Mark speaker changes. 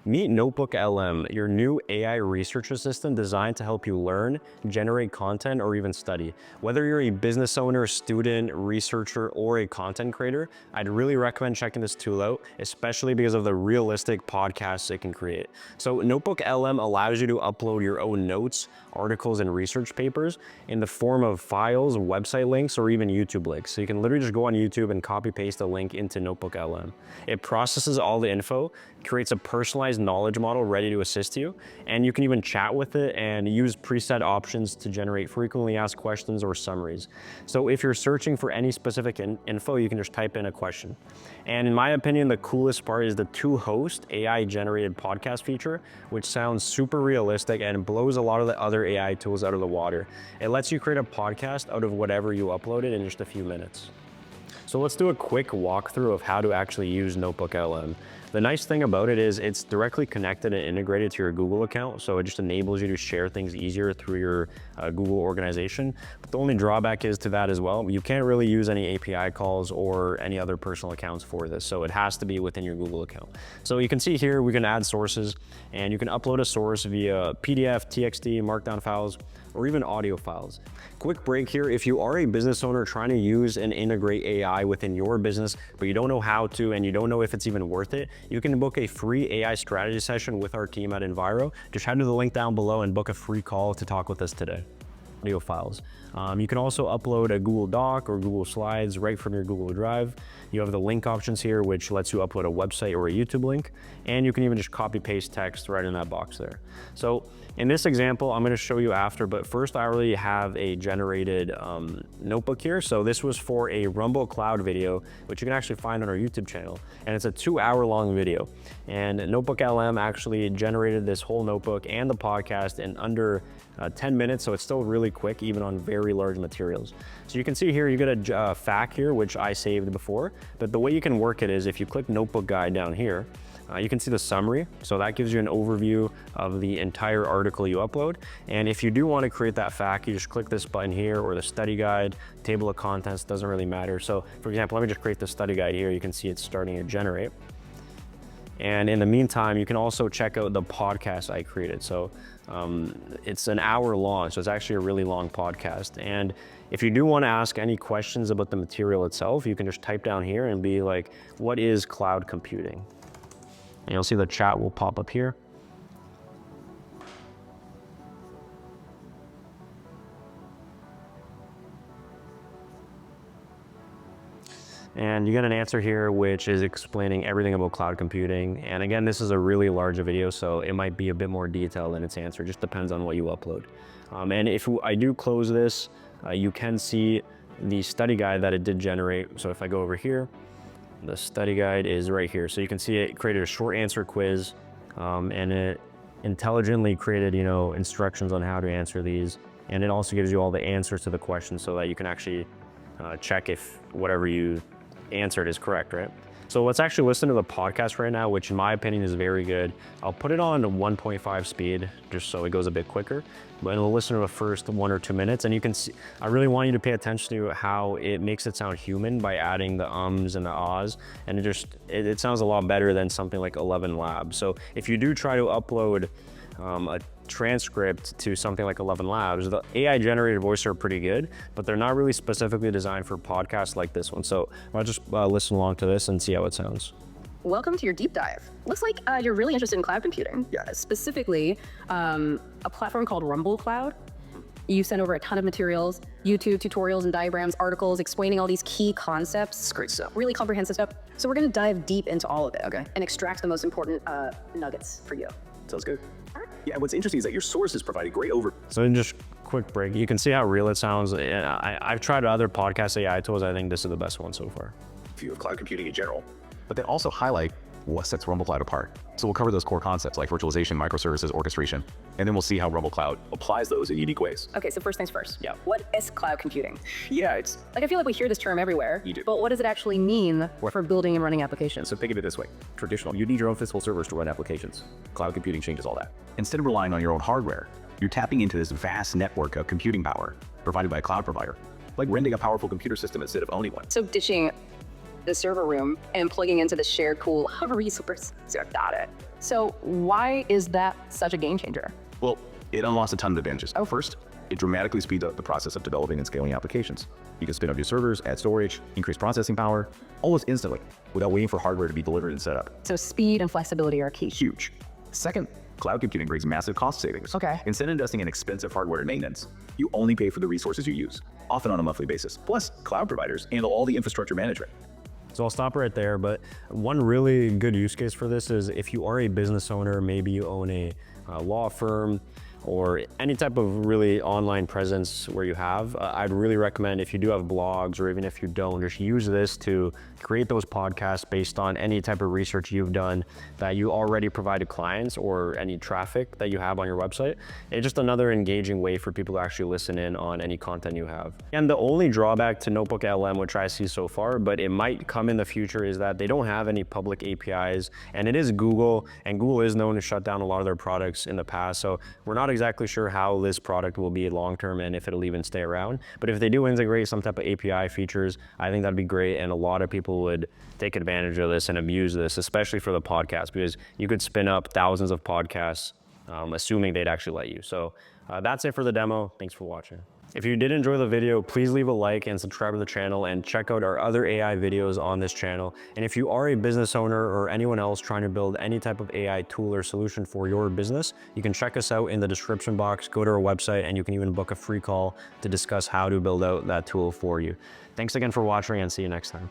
Speaker 1: Meet NotebookLM, your new AI research assistant designed to help you learn, generate content, or even study. Whether you're a business owner, student, researcher, or a content creator, I'd really recommend checking this tool out, especially because of the realistic podcasts it can create. So NotebookLM allows you to upload your own notes, articles, and research papers in the form of files, website links, or even YouTube links. So you can literally just go on YouTube and copy paste a link into NotebookLM. It processes all the info, creates a personalized knowledge model ready to assist you, and you can even chat with it and use preset options to generate frequently asked questions or summaries. So if you're searching for any specific info, you can just type in a question. And in my opinion, the coolest part is the to-host AI generated podcast feature, which sounds super realistic and blows a lot of the other AI tools out of the water. It lets you create a podcast out of whatever you uploaded in just a few minutes. So let's do a quick walkthrough of how to actually use NotebookLM. The nice thing about it is it's directly connected and integrated to your Google account, so it just enables you to share things easier through your Google organization. But the only drawback is to that as well, you can't really use any API calls or any other personal accounts for this, so it has to be within your Google account. So you can see here we can add sources, and you can upload a source via PDF, TXT, Markdown files, or even audio files. Quick break here, if you are a business owner trying to use and integrate AI within your business, but you don't know how to and you don't know if it's even worth it, you can book a free AI strategy session with our team at Enviro. Just head to the link down below and book a free call to talk with us today. Audio files. You can also upload a Google Doc or Google Slides right from your Google Drive. You have the link options here, which lets you upload a website or a YouTube link, and you can even just copy paste text right in that box there. So in this example, I'm going to show you after, but first I already have a generated notebook here. So this was for a Rumble Cloud video, which you can actually find on our YouTube channel, and it's a 2-hour-long video. And NotebookLM actually generated this whole notebook and the podcast in under 10 minutes, so it's still really quick, even on very large materials. So you can see here, you get a FAQ here, which I saved before, but the way you can work it is if you click Notebook Guide down here, you can see the summary. So that gives you an overview of the entire article you upload. And if you do want to create that FAQ, you just click this button here, or the study guide, table of contents, doesn't really matter. So for example, let me just create the study guide here. You can see it's starting to generate. And in the meantime, you can also check out the podcast I created. So it's an hour long, so it's actually a really long podcast. And if you do want to ask any questions about the material itself, you can just type down here and be like, what is cloud computing? And you'll see the chat will pop up here. And you get an answer here, which is explaining everything about cloud computing. And again, this is a really large video, so it might be a bit more detailed in its answer. It just depends on what you upload. And if I do close this, you can see the study guide that it did generate. So if I go over here, the study guide is right here. So you can see it created a short answer quiz, and it intelligently created, instructions on how to answer these. And it also gives you all the answers to the questions so that you can actually check if whatever you answered is correct, right? So let's actually listen to the podcast right now, which in my opinion is very good. I'll put it on 1.5 speed just so it goes a bit quicker, but we'll listen to the first 1 or 2 minutes, and you can see, I really want you to pay attention to how it makes it sound human by adding the ums and the ahs, and it sounds a lot better than something like 11 Labs. So if you do try to upload a transcript to something like 11 Labs, the AI generated voices are pretty good, but they're not really specifically designed for podcasts like this one. So I'll just listen along to this and see how it sounds.
Speaker 2: Welcome to your deep dive. Looks like you're really interested in cloud computing. Yeah. Specifically, a platform called Rumble Cloud. You sent over a ton of materials, YouTube tutorials and diagrams, articles explaining all these key concepts. It's great stuff. Really comprehensive stuff. So we're gonna dive deep into all of it, okay, and extract the most important nuggets for you.
Speaker 3: Sounds good. Yeah, what's interesting is that your sources provide a great overview.
Speaker 1: So in just quick break, you can see how real it sounds. I've tried other podcast AI tools. I think this is the best one so far.
Speaker 3: View of cloud computing in general, but they also highlight what sets Rumble Cloud apart. So we'll cover those core concepts like virtualization, microservices, orchestration, and then we'll see how Rumble Cloud applies those in unique ways.
Speaker 2: Okay, so first things first.
Speaker 3: Yeah.
Speaker 2: What is cloud computing?
Speaker 3: Yeah, it's...
Speaker 2: I feel like we hear this term everywhere.
Speaker 3: You do.
Speaker 2: But what does it actually mean for building and running applications?
Speaker 3: So think of it this way. Traditional, you need your own physical servers to run applications. Cloud computing changes all that. Instead of relying on your own hardware, you're tapping into this vast network of computing power provided by a cloud provider, like renting a powerful computer system instead of owning one.
Speaker 2: So ditching the server room and plugging into the shared pool of resources. Got it. So why is that such a game changer?
Speaker 3: Well, it unlocks a ton of advantages. First, it dramatically speeds up the process of developing and scaling applications. You can spin up your servers, add storage, increase processing power, almost instantly, without waiting for hardware to be delivered and set up.
Speaker 2: So speed and flexibility are key.
Speaker 3: Huge. Second, cloud computing brings massive cost savings.
Speaker 2: Okay.
Speaker 3: Instead of investing in expensive hardware and maintenance, you only pay for the resources you use, often on a monthly basis. Plus, cloud providers handle all the infrastructure management.
Speaker 1: So I'll stop right there, but one really good use case for this is if you are a business owner, maybe you own a law firm, or any type of really online presence where you have, I'd really recommend, if you do have blogs or even if you don't, just use this to create those podcasts based on any type of research you've done that you already provided clients or any traffic that you have on your website. It's just another engaging way for people to actually listen in on any content you have. And the only drawback to NotebookLM, which I see so far, but it might come in the future, is that they don't have any public APIs, and it is Google, and Google is known to shut down a lot of their products in the past. So we're not exactly sure how this product will be long-term and if it'll even stay around. But if they do integrate some type of API features, I think that'd be great. And a lot of people would take advantage of this and abuse this, especially for the podcast, because you could spin up thousands of podcasts, assuming they'd actually let you. So that's it for the demo. Thanks for watching. If you did enjoy the video, please leave a like and subscribe to the channel and check out our other AI videos on this channel. And if you are a business owner or anyone else trying to build any type of AI tool or solution for your business, you can check us out in the description box, go to our website, and you can even book a free call to discuss how to build out that tool for you. Thanks again for watching, and see you next time.